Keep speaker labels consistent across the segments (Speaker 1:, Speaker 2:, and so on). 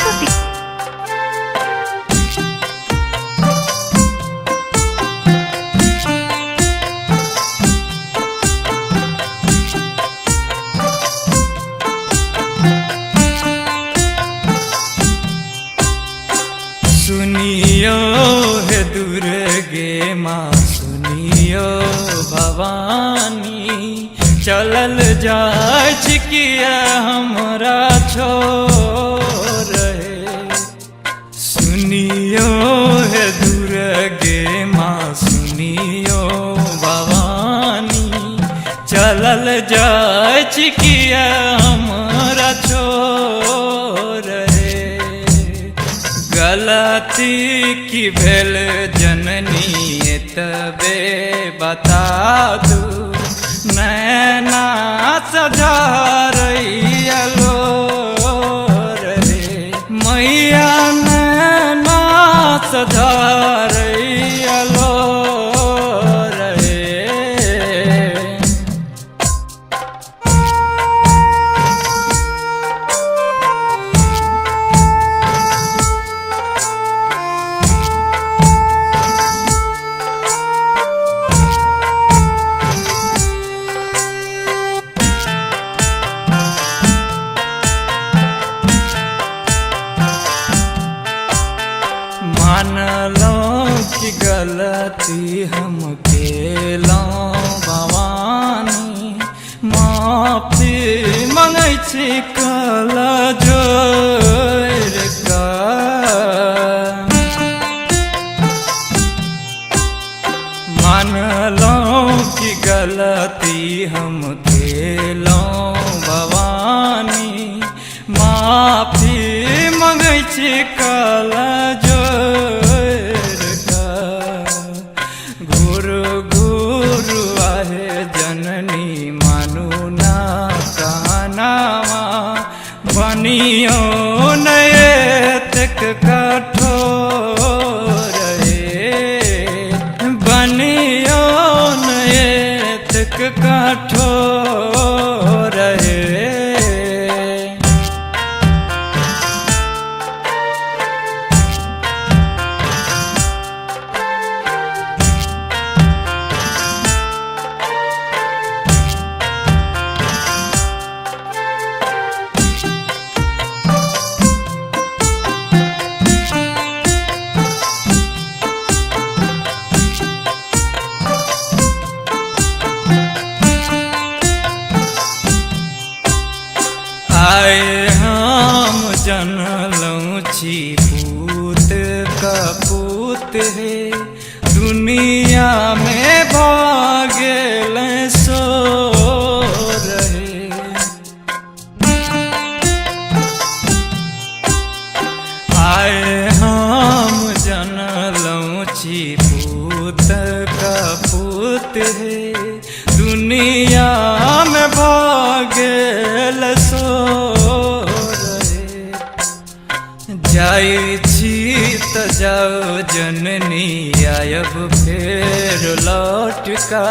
Speaker 1: प्रस्तुति।
Speaker 2: सुनियो हे दुर्गे माँ, सुनियो भवानी, चलल जाय छिकिया हमरा छोड़ रे। सुनियो हे दुर्गे माँ, सुनियो भवानी, चलल जाय छिकिया हमरा छोड़ रे। गलती की भेल जननी तबे बता दू, नैना सजारैलो रे मैया, नैना सजारैलो रे। मानलो कि गलती हम केलौं भवानी, माफी मंगै छी कल जोर कऽ। मानलो कि गलती हम केलौं भवानी, माफी मंगै छी कल जोर कऽ। गुरु गुरु आहे जननी, मानू ना कहनावा, बनियो नयतक कठोर रे। बनियो नयतक कठोर रे। आए हम जनलौं छी पूत कपूत है, दुनिया में भागेल सो रहे। आए हम जनलौं छी पूत कपूत है, दुनिया में भागेल सो रहे। जाय छी त जाओ जननी, आयब फेर लौट का,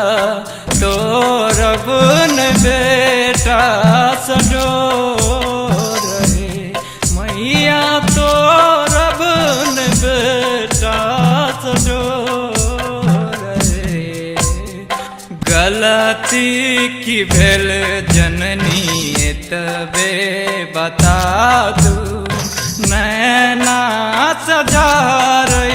Speaker 2: तोरब न बेटा सडोर रे मैया, तोरब न बेटा सडोर रे। गलती की भेल जननी तबे बता दू, नैना सजारैलो